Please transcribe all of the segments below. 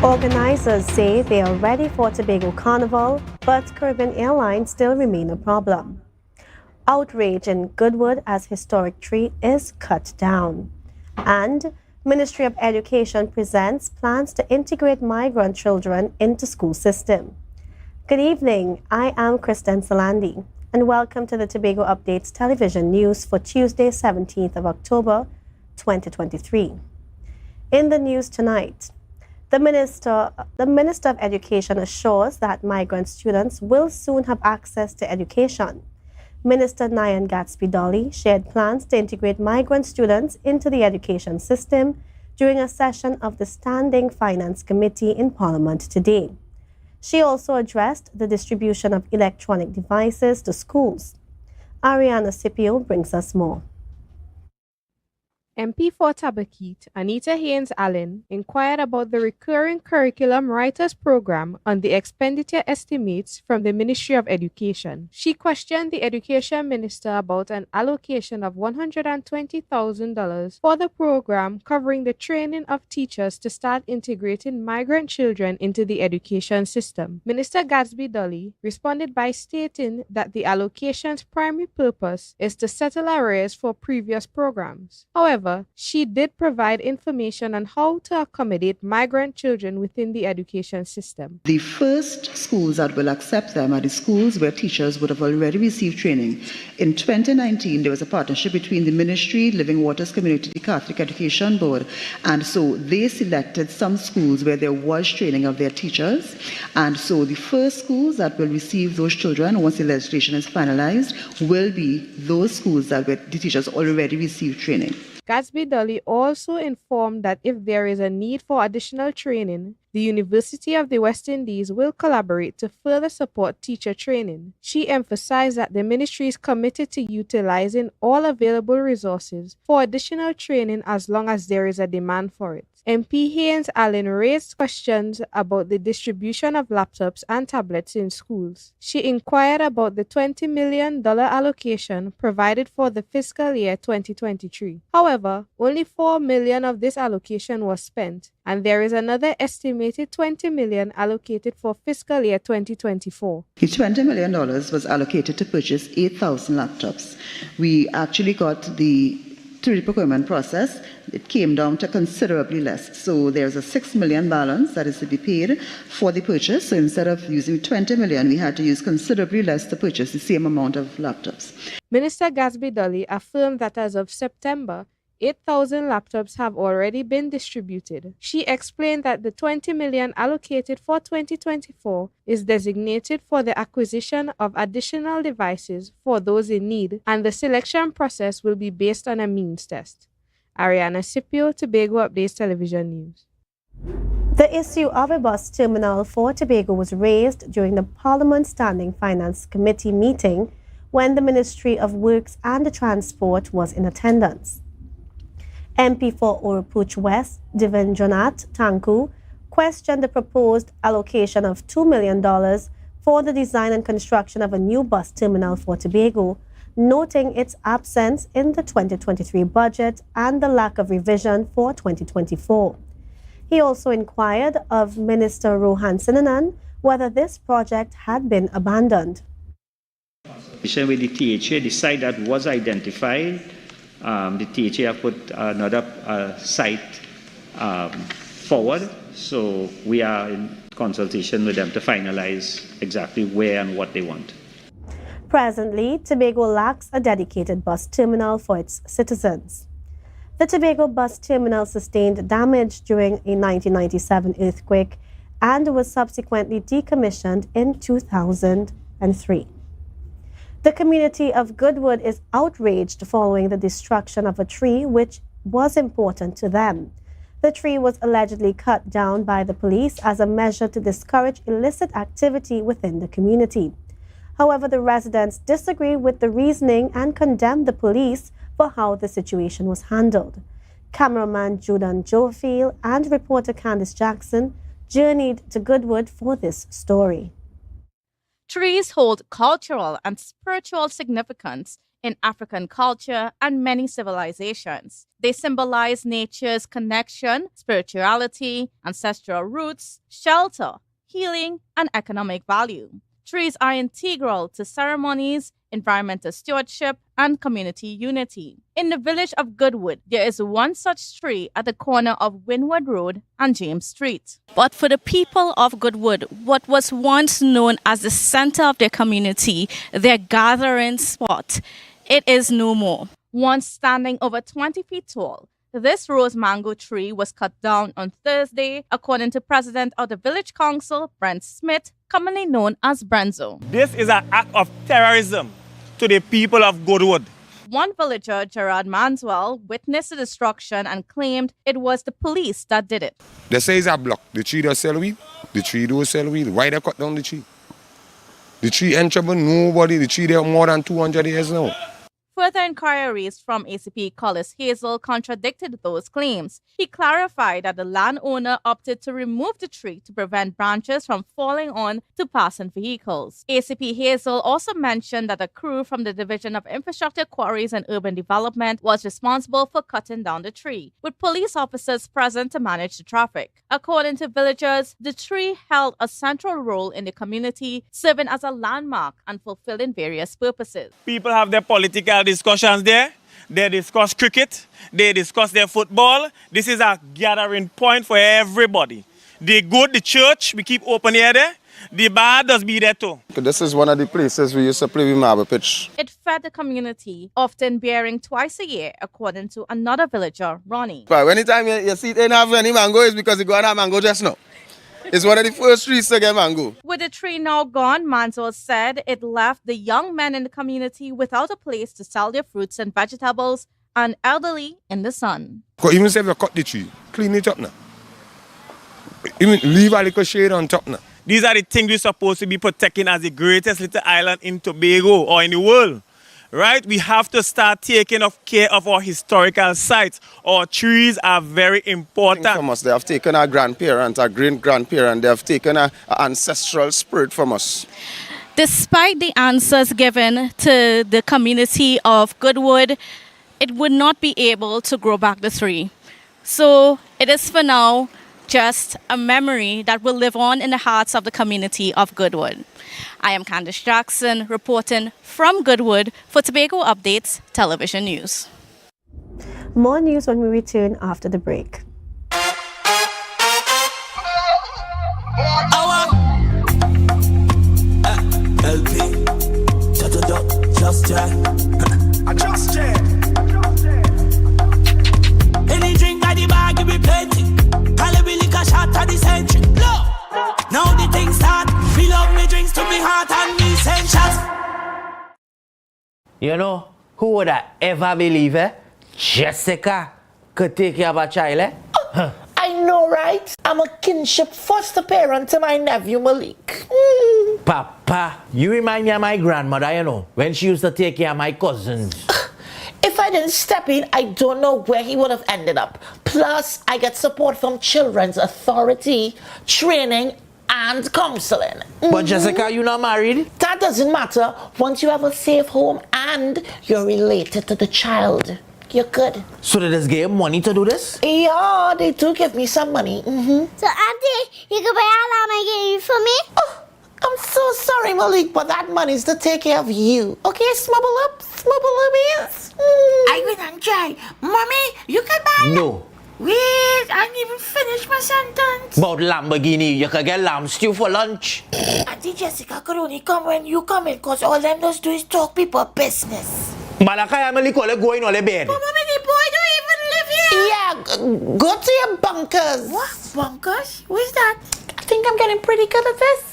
Organizers say they are ready for Tobago Carnival, but Caribbean Airlines still remain a problem. Outrage in Goodwood as historic tree is cut down. And Ministry of Education presents plans to integrate migrant children into school system. Good evening, I am Kristen Salandi, and welcome to the Tobago Updates television news for Tuesday, 17th of October, 2023. In the news tonight, the Minister of Education assures that migrant students will soon have access to education. Minister Nyan Gatsby-Dolly shared plans to integrate migrant students into the education system during a session of the Standing Finance Committee in Parliament today. She also addressed the distribution of electronic devices to schools. Ariana Scipio brings us more. MP for Tobago, Anita Haynes-Allen, inquired about the recurring curriculum writers program on the expenditure estimates from the Ministry of Education. She questioned the Education Minister about an allocation of $120,000 for the program covering the training of teachers to start integrating migrant children into the education system. Minister Gatsby-Dolly responded by stating that the allocation's primary purpose is to settle arrears for previous programs. However, she did provide information on how to accommodate migrant children within the education system. The first schools that will accept them are the schools where teachers would have already received training. In 2019, there was a partnership between the Ministry, Living Waters Community, the Catholic Education Board, and so they selected some schools where there was training of their teachers. And so the first schools that will receive those children, once the legislation is finalized, will be those schools that where the teachers already received training. Gatsby-Dolly also informed that if there is a need for additional training, the University of the West Indies will collaborate to further support teacher training. She emphasized that the ministry is committed to utilizing all available resources for additional training as long as there is a demand for it. MP Haynes-Allen raised questions about the distribution of laptops and tablets in schools. She inquired about the $20 million allocation provided for the fiscal year 2023. However, only $4 million of this allocation was spent, and there is another estimated $20 million allocated for fiscal year 2024. The $20 million was allocated to purchase 8,000 laptops. We actually got through the procurement process, it came down to considerably less. So there's a $6 million balance that is to be paid for the purchase. So instead of using $20 million, we had to use considerably less to purchase the same amount of laptops. Minister Gatsby-Dolly affirmed that as of September, 8,000 laptops have already been distributed. She explained that the $20 million allocated for 2024 is designated for the acquisition of additional devices for those in need, and the selection process will be based on a means test. Ariana Scipio, Tobago Updates Television News. The issue of a bus terminal for Tobago was raised during the Parliament Standing Finance Committee meeting when the Ministry of Works and Transport was in attendance. MP for Outrage West, Divindranath Tanku, questioned the proposed allocation of $2 million for the design and construction of a new bus terminal for Tobago, noting its absence in the 2023 budget and the lack of revision for 2024. He also inquired of Minister Rohan Sinanan whether this project had been abandoned. With the THA, the site that was identified, the THA have put another site forward, so we are in consultation with them to finalize exactly where and what they want. Presently, Tobago lacks a dedicated bus terminal for its citizens. The Tobago bus terminal sustained damage during a 1997 earthquake and was subsequently decommissioned in 2003. The community of Goodwood is outraged following the destruction of a tree which was important to them. The tree was allegedly cut down by the police as a measure to discourage illicit activity within the community. However, the residents disagree with the reasoning and condemn the police for how the situation was handled. Cameraman Judan Jofield and reporter Candice Jackson journeyed to Goodwood for this story. Trees hold cultural and spiritual significance in African culture and many civilizations. They symbolize nature's connection, spirituality, ancestral roots, shelter, healing, and economic value. Trees are integral to ceremonies, environmental stewardship, and community unity. In the village of Goodwood, there is one such tree at the corner of Windward Road and James Street. But for the people of Goodwood, what was once known as the center of their community, their gathering spot, it is no more. Once standing over 20 feet tall, this rose mango tree was cut down on Thursday, according to President of the Village Council, Brent Smith, commonly known as Brenzo. This is an act of terrorism to the people of Goodwood. One villager, Gerard Manswell, witnessed the destruction and claimed it was the police that did it. They say it's a block. The tree does sell weed. The tree don't sell weed. Why they cut down the tree? The tree ain't trouble nobody. The tree there more than 200 years now. Further inquiries from ACP Collis Hazel contradicted those claims. He clarified that the landowner opted to remove the tree to prevent branches from falling on to passing vehicles. ACP Hazel also mentioned that a crew from the Division of Infrastructure, Quarries and Urban Development was responsible for cutting down the tree, with police officers present to manage the traffic. According to villagers, the tree held a central role in the community, serving as a landmark and fulfilling various purposes. People have their political discussions there. They discuss cricket. They discuss their football. This is a gathering point for everybody. The good, the church, we keep open here there. The bad does be there too. This is one of the places we used to play with marble pitch. It fed the community, often bearing twice a year, according to another villager, Ronnie. But anytime you see it ain't have any mango, it's because you go and have mango just now. It's one of the first trees to get mango. With the tree now gone, Mansell said it left the young men in the community without a place to sell their fruits and vegetables and elderly in the sun. Even if you cut the tree, clean it up now. Even leave a little shade on top now. These are the things we're supposed to be protecting as the greatest little island in Tobago or in the world. Right? We have to start taking care of our historical sites. Our trees are very important. From us, they have taken our grandparents, our great-grandparents, they have taken our ancestral spirit from us. Despite the answers given to the community of Goodwood, it would not be able to grow back the tree. So it is for now just a memory that will live on in the hearts of the community of Goodwood. I am Candice Jackson, reporting from Goodwood for Tobago Updates Television News. More news when we return after the break. Any drink at the bar, give me plenty. Calibre liquor shot at the century. Now the thing start. Me love me drinks to me heart and me send shots. You know, who would I ever believe, Jessica could take care of a child, I know, right? I'm a kinship foster parent to my nephew Malik. Papa, you remind me of my grandmother, you know, when she used to take care of my cousins. If I didn't step in, I don't know where he would have ended up. Plus, I get support from Children's Authority, training, and counseling. But Jessica, you not married? That doesn't matter once you have a safe home and you're related to the child. You're good. So did this give money to do this? Yeah, they do give me some money. So, Auntie, you can buy all I gave you for me? Oh, I'm so sorry, Malik, but that money's to take care of you. Okay, smubble up, yes. I went and try. Mommy, you can buy No. Wait, I didn't even finish my sentence. About Lamborghini, you could get lamb stew for lunch. Auntie Jessica could only come when you come in, because all them does do is talk people business. Malakay, I'm only going on the bed. But Mommy, the boy don't even live here. Yeah, go to your bunkers. What? Bunkers? Where's that? I think I'm getting pretty good at this.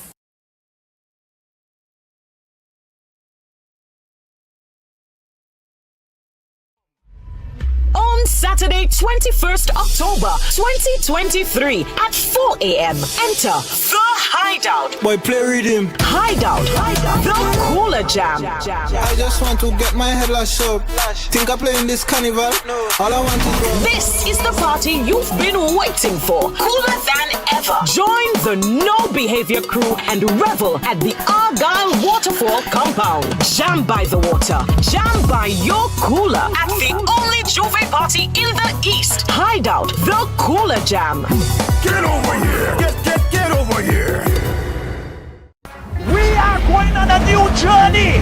On Saturday, 21st October 2023 at 4 a.m. Enter the Hideout. Boy, play rhythm. Hideout. The Cooler Jam. I just want to get my head lashed up. Think I'm playing this carnival? All I want is go. This is the party you've been waiting for. Cooler than ever. Join the No Behavior crew and revel at the Argyle Waterfall compound. Jam by the water. Jam by your cooler at the only Juve party in the East. Hideout. The Cooler Jam. Get over here. Get over here. We are going on a new journey.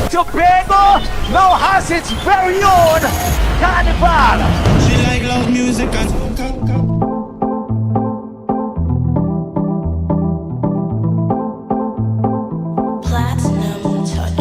Tobago now has its very own Carnival. She like loud music and Platinum touch.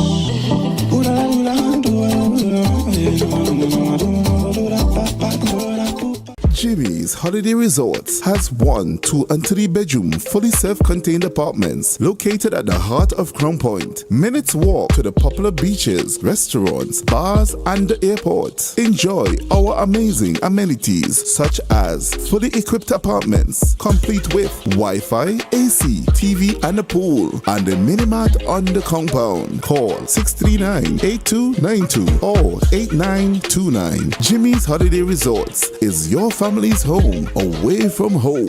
Jimmy's Holiday Resorts has 1, 2, and 3 bedroom, fully self-contained apartments located at the heart of Crown Point. Minutes walk to the popular beaches, restaurants, bars, and the airport. Enjoy our amazing amenities such as fully equipped apartments, complete with Wi-Fi, AC, TV, and a pool, and a mini-mart on the compound. Call 639-8292 or 8929. Jimmy's Holiday Resorts is your family's home away from home.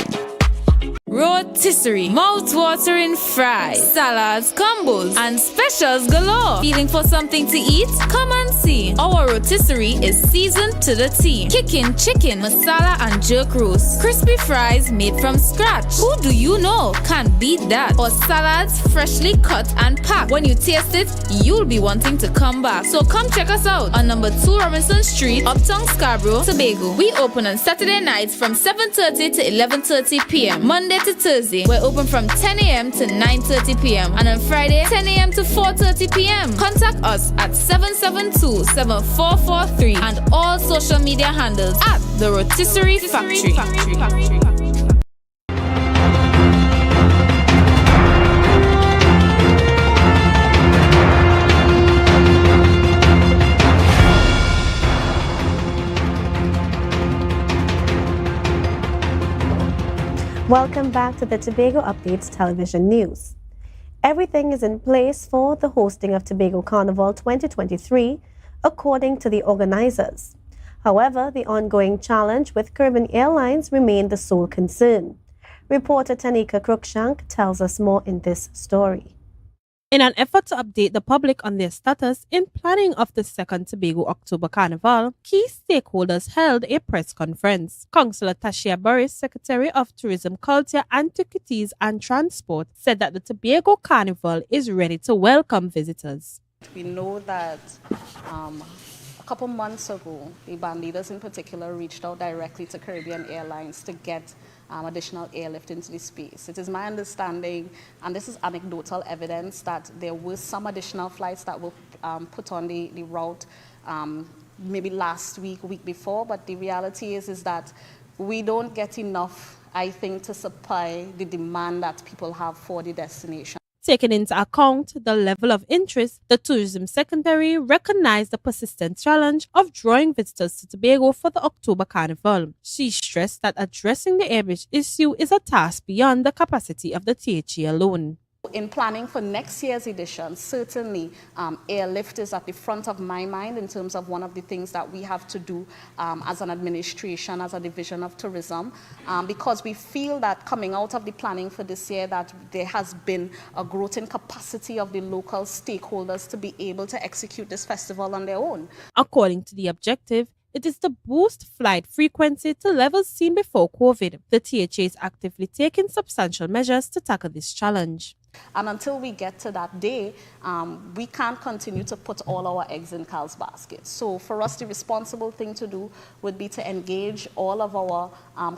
Rotisserie, mouth-watering fries, salads, combos, and specials galore. Feeling for something to eat? Come and see. Our rotisserie is seasoned to the T. Kicking chicken, masala, and jerk roast. Crispy fries made from scratch. Who do you know can beat that? Or salads freshly cut and packed. When you taste it, you'll be wanting to come back. So come check us out on number 2 Robinson Street, Uptown Scarborough, Tobago. We open on Saturday nights from 7:30 to 11:30 p.m. Monday to Thursday, we're open from 10 a.m. to 9:30 p.m. and on Friday, 10 a.m. to 4:30 p.m. Contact us at 772-7443 and all social media handles at The Rotisserie Factory. Welcome back to the Tobago Updates television news. Everything is in place for the hosting of Tobago Carnival 2023, according to the organizers. However, the ongoing challenge with Caribbean Airlines remained the sole concern. Reporter Tanika Cruikshank tells us more in this story. In an effort to update the public on their status in planning of the second Tobago October Carnival, key stakeholders held a press conference. Councillor Tashia Burris, Secretary of Tourism, Culture, Antiquities and Transport, said that the Tobago Carnival is ready to welcome visitors. We know that a couple months ago, the band leaders in particular reached out directly to Caribbean Airlines to get additional airlift into the space. It is my understanding, and this is anecdotal evidence, that there were some additional flights that were put on the route maybe last week before, but the reality is that we don't get enough, I think, to supply the demand that people have for the destination. Taking into account the level of interest, the Tourism Secretary recognized the persistent challenge of drawing visitors to Tobago for the October Carnival. She stressed that addressing the airbridge issue is a task beyond the capacity of the THA alone. In planning for next year's edition, certainly airlift is at the front of my mind in terms of one of the things that we have to do as an administration, as a division of tourism, because we feel that coming out of the planning for this year that there has been a growth in capacity of the local stakeholders to be able to execute this festival on their own. According to the objective, it is to boost flight frequency to levels seen before COVID. The THA is actively taking substantial measures to tackle this challenge. And until we get to that day, we can't continue to put all our eggs in Carl's basket. So for us, the responsible thing to do would be to engage all of our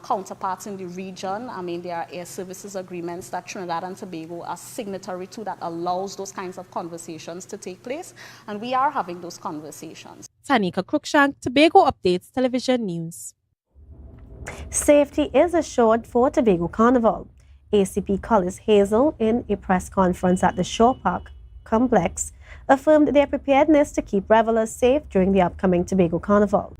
counterparts in the region. I mean, there are air services agreements that Trinidad and Tobago are signatory to that allows those kinds of conversations to take place. And we are having those conversations. Tanika Cruikshank, Tobago Updates Television News. Safety is assured for Tobago Carnival. ACP Collis Hazel, in a press conference at the Shore Park complex, affirmed their preparedness to keep revelers safe during the upcoming Tobago Carnival.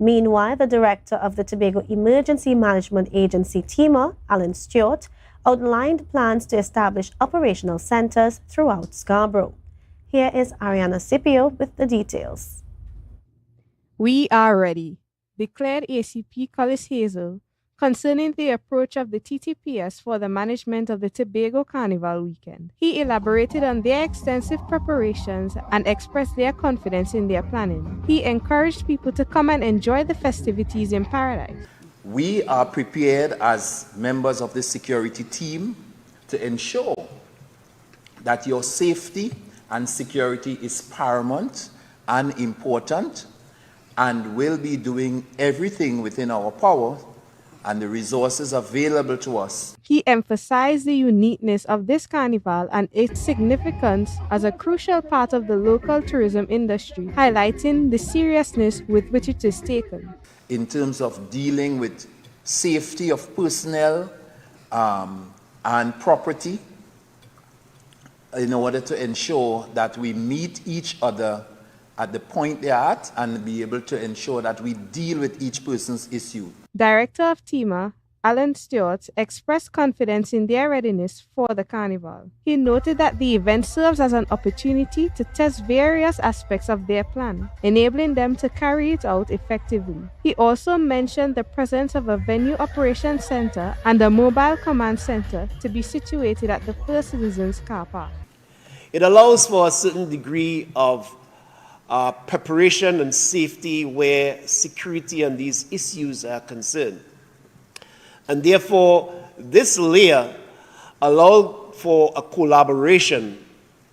Meanwhile, the director of the Tobago Emergency Management Agency, TEMA, Alan Stewart, outlined plans to establish operational centers throughout Scarborough. Here is Ariana Scipio with the details. We are ready, declared ACP Collis Hazel concerning the approach of the TTPS for the management of the Tobago Carnival weekend. He elaborated on their extensive preparations and expressed their confidence in their planning. He encouraged people to come and enjoy the festivities in paradise. We are prepared as members of the security team to ensure that your safety and security is paramount and important, and will be doing everything within our power and the resources available to us. He emphasized the uniqueness of this carnival and its significance as a crucial part of the local tourism industry, highlighting the seriousness with which it is taken. In terms of dealing with safety of personnel and property, in order to ensure that we meet each other at the point they're at and be able to ensure that we deal with each person's issue. Director of TEMA, Alan Stewart, expressed confidence in their readiness for the carnival. He noted that the event serves as an opportunity to test various aspects of their plan, enabling them to carry it out effectively. He also mentioned the presence of a venue operations center and a mobile command center to be situated at the First Citizens car park. It allows for a certain degree of preparation and safety where security and these issues are concerned. And therefore, this layer allowed for a collaboration,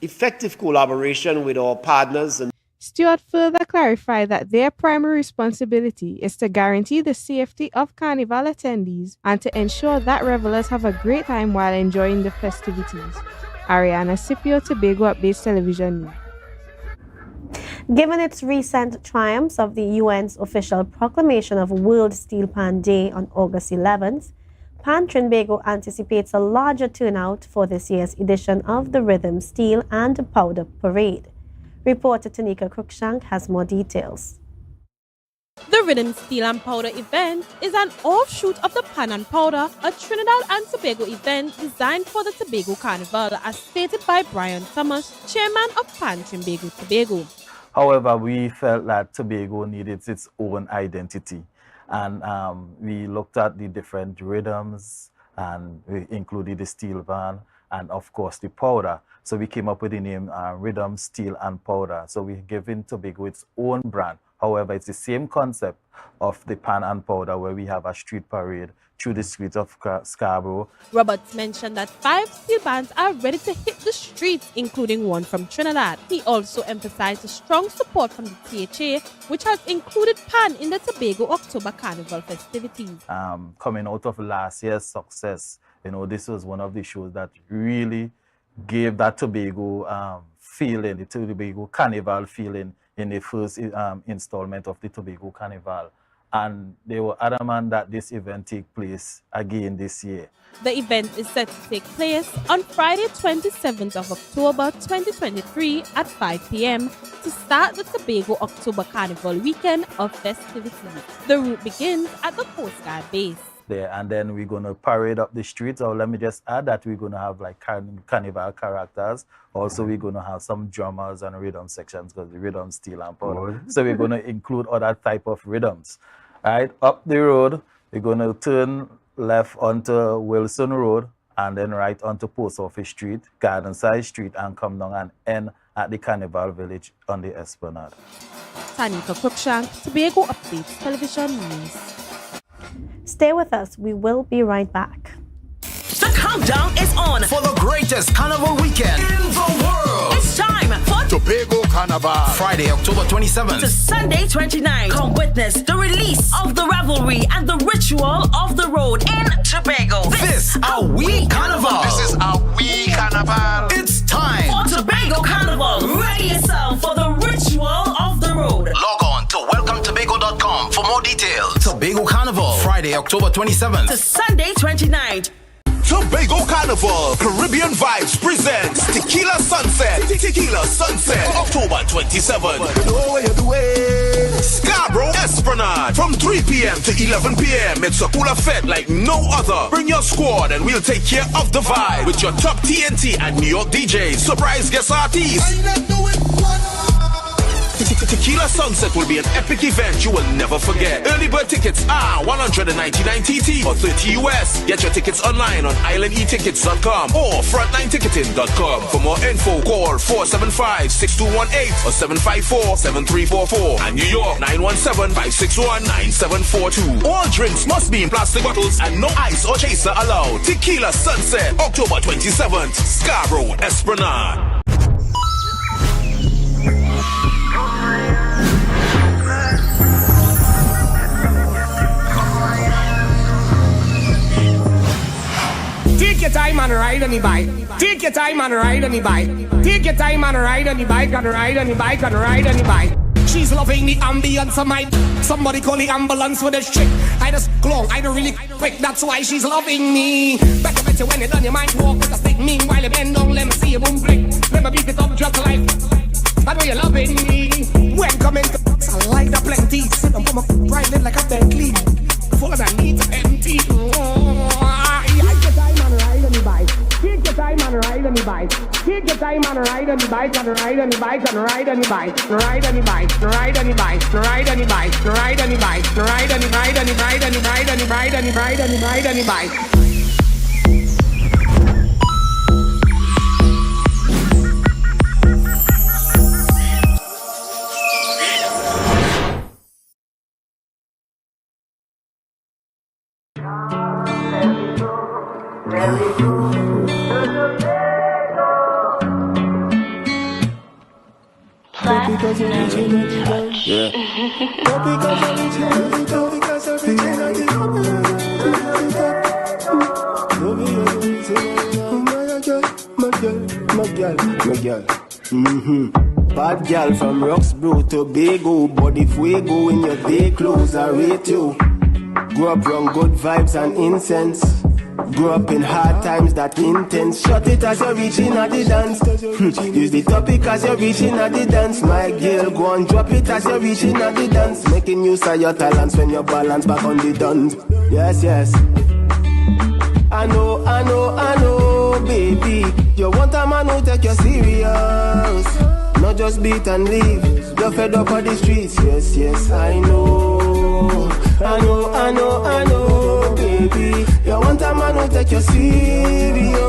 effective collaboration with our partners. And Stewart further clarified that their primary responsibility is to guarantee the safety of Carnival attendees and to ensure that revelers have a great time while enjoying the festivities. Ariana Scipio, Tobago Updates Television News. Given its recent triumphs of the UN's official proclamation of World Steel Pan Day on August 11th, Pan Trinbago anticipates a larger turnout for this year's edition of the Rhythm, Steel and Powder Parade. Reporter Tanika Cruikshank has more details. The Rhythm, Steel and Powder event is an offshoot of the Pan and Powder, a Trinidad and Tobago event designed for the Tobago Carnival, as stated by Brian Thomas, chairman of Pan Trinbago Tobago. However, we felt that Tobago needed its own identity, and we looked at the different rhythms, and we included the steel band and of course the powder. So we came up with the name Rhythm, Steel and Powder. So we're giving Tobago its own brand. However, it's the same concept of the Pan and Powder, where we have a street parade through the streets of Scarborough. Roberts mentioned that 5 steel bands are ready to hit the streets, including one from Trinidad. He also emphasized the strong support from the THA, which has included Pan in the Tobago October Carnival festivities. Coming out of last year's success, this was one of the shows that really gave that Tobago feeling, the Tobago Carnival feeling in the first installment of the Tobago Carnival. And they were adamant that this event take place again this year. The event is set to take place on Friday, 27th of October 2023 at 5 p.m. to start the Tobago October Carnival weekend of festivities. The route begins at the Coast Guard base. There, and then we're going to parade up the streets. Or let me just add that we're going to have like carnival characters. Also, we're going to have some drummers and rhythm sections, because the rhythm, steel and powder. So we're going to include other type of rhythms. Right, up the road, we're going to turn left onto Wilson Road and then right onto Post Office Street, Gardenside Street, and come down and end at the Carnival Village on the Esplanade. Tanika Cruikshank, Tobago Updates Television News. Stay with us. We will be right back. The countdown is on for the greatest carnival weekend in the world. It's time for Tobago Carnival, Friday, October 27th to Sunday, 29th. Come witness the release of the revelry and the ritual of the road in Tobago. This our week carnival. This is our week carnival. It's time for Tobago Carnival. Ready yourself for the ritual of the road. Log on to welcometobago.com for more details. Tobago Carnival, Friday, October 27th to Sunday, 29th. Tobago Carnival, Caribbean Vibes presents Tequila Sunset. Tequila Sunset, October 27th. You know what you're doing. Scarborough Esplanade from 3 p.m. to 11 p.m. It's a cooler fete like no other. Bring your squad and we'll take care of the vibe with your top TNT and New York DJs, surprise guest artists. Tequila Sunset will be an epic event you will never forget. Early bird tickets are $199 TT or $30 US. Get your tickets online on islandetickets.com or frontlineticketing.com. For more info, call 475-6218 or 754-7344. And New York, 917-561-9742. All drinks must be in plastic bottles and no ice or chaser allowed. Tequila Sunset, October 27th, Scarborough Esplanade. Take your time and ride on the bike. Take your time and ride on the bike. Take your time and ride on the bike and ride on the bike and ride on the bike. She's loving the ambience of my. Somebody call the ambulance for this chick. I just long, I don't really quick. That's why she's loving me. Bet you when you done your mind walk with a stick. Meanwhile you bend down, let me see you boom flick. Let me beat it up just like. That's why you're loving me. When coming to I like the plenty. Sit on my riding like a Bentley. Full of that needs empty. Take your time and ride on the bike. Take your time and ride on the bike and ride on the bike and ride on the bike. Ride on the bike, ride on the bike, ride on the bike, ride on the bike, ride on the ride on the ride on the ride on the ride on the ride on the ride on the bike. Because you're reaching out the touch. Yeah. Because you're reaching out the touch. Because you're reaching out the touch. My girl. Bad girl from Roxborough, Tobago. Body fuego in your day clothes, I rate you. Grew up around good vibes and incense. Grew up in hard times that intense. Shut it as you're reaching at the dance. Use the topic as you're reaching at the dance. My girl, go and drop it as you're reaching at the dance. Making use of your talents when you balance back on the dance. Yes. I know, baby. You want a man who take you serious. Not just beat and leave. You're fed up on the streets. Yes, I know, baby. You want a man who take you serious.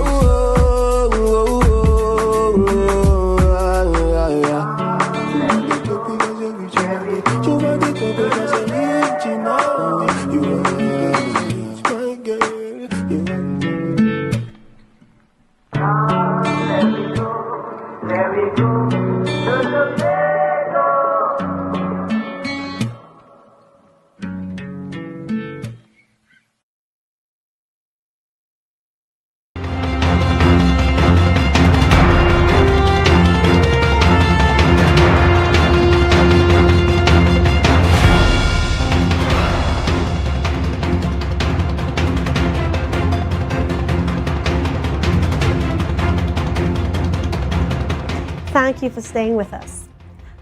Thank you for staying with us.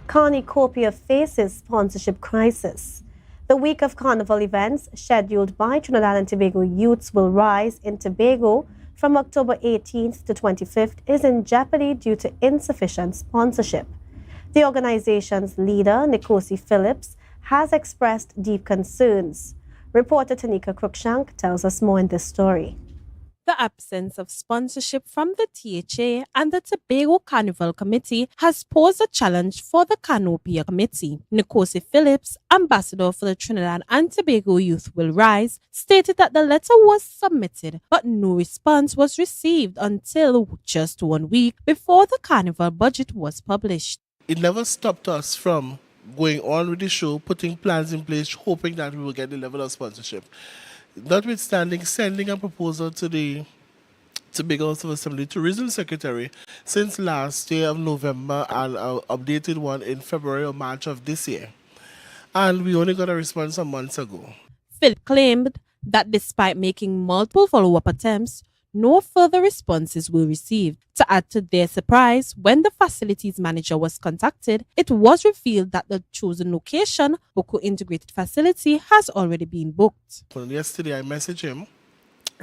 Cornucopia faces sponsorship crisis. The week of Carnival events scheduled by Trinidad and Tobago youths will rise in Tobago from October 18th to 25th is in jeopardy due to insufficient sponsorship. The organization's leader, Nikosi Phillips, has expressed deep concerns. Reporter Tanika Cruikshank tells us more in this story. The absence of sponsorship from the THA and the Tobago Carnival Committee has posed a challenge for the Canopia Committee. Nikosi Phillips, ambassador for the Trinidad and Tobago Youth Will Rise, stated that the letter was submitted, but no response was received until just 1 week before the Carnival budget was published. It never stopped us from going on with the show, putting plans in place, hoping that we will get the level of sponsorship. Notwithstanding sending a proposal to the Tobago House of Assembly Tourism Secretary since last year of November and an updated one in February or March of this year. And we only got a response some months ago. Phil claimed that despite making multiple follow-up attempts, no further responses were received. To add to their surprise, when the facilities manager was contacted, it was revealed that the chosen location, Boko Integrated Facility, has already been booked. Yesterday I messaged him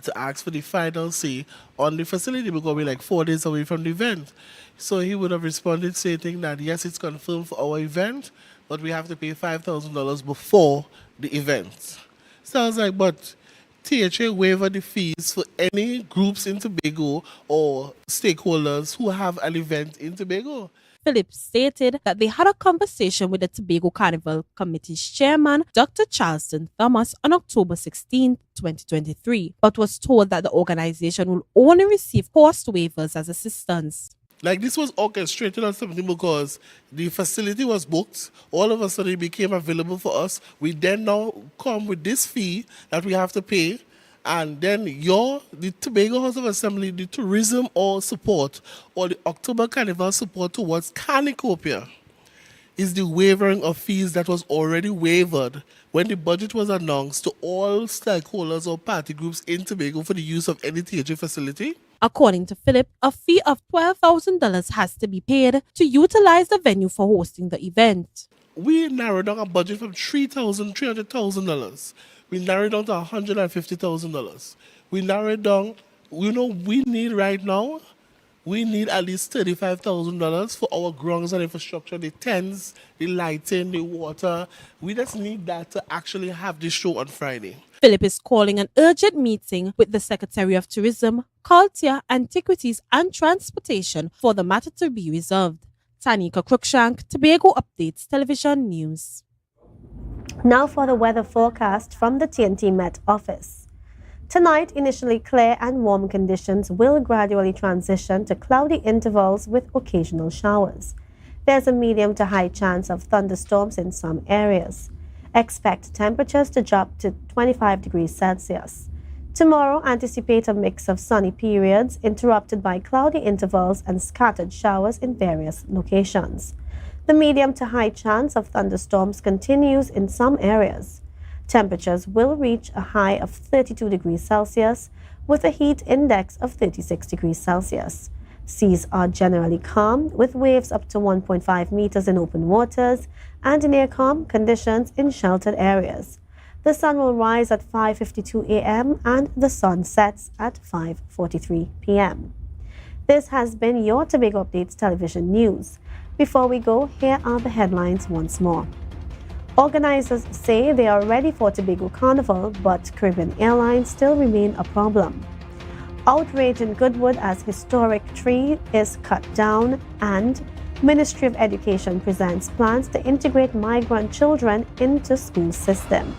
to ask for the final say on the facility because we're like 4 days away from the event. So he would have responded stating that yes, it's confirmed for our event, but we have to pay $5,000 before the event. So I was like, but THA waiver the fees for any groups in Tobago or stakeholders who have an event in Tobago. Philip stated that they had a conversation with the Tobago Carnival Committee's chairman, Dr. Charleston Thomas, on October 16, 2023, but was told that the organization will only receive cost waivers as assistance. Like, this was orchestrated or something because the facility was booked. All of a sudden it became available for us. We then now come with this fee that we have to pay. And then the Tobago House of Assembly, the tourism or support, or the October Carnival support towards Carnicopia is the waivering of fees that was already waived when the budget was announced to all stakeholders or party groups in Tobago for the use of any THA facility. According to Philip, a fee of $12,000 has to be paid to utilize the venue for hosting the event. We narrowed down our budget from $300,000. We narrowed down to $150,000. We narrowed down, we need right now, we need at least $35,000 for our grounds and infrastructure, the tents, the lighting, the water. We just need that to actually have this show on Friday. Philip is calling an urgent meeting with the Secretary of Tourism, Culture, Antiquities and Transportation for the matter to be resolved. Tanika Cruikshank, Tobago Updates Television News. Now for the weather forecast from the TNT Met office. Tonight, initially clear and warm conditions will gradually transition to cloudy intervals with occasional showers. There's a medium to high chance of thunderstorms in some areas. Expect temperatures to drop to 25 degrees Celsius. Tomorrow, anticipate a mix of sunny periods interrupted by cloudy intervals and scattered showers in various locations. The medium to high chance of thunderstorms continues in some areas. Temperatures will reach a high of 32 degrees Celsius with a heat index of 36 degrees Celsius. Seas are generally calm with waves up to 1.5 meters in open waters and near calm conditions in sheltered areas. The sun will rise at 5:52 a.m. and the sun sets at 5:43 p.m. This has been your Tobago Updates Television News. Before we go, here are the headlines once more. Organizers say they are ready for Tobago Carnival, but Caribbean Airlines still remain a problem. Outrage in Goodwood as historic tree is cut down, and Ministry of Education presents plans to integrate migrant children into school system.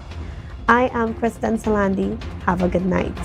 I am Kristen Salandi. Have a good night.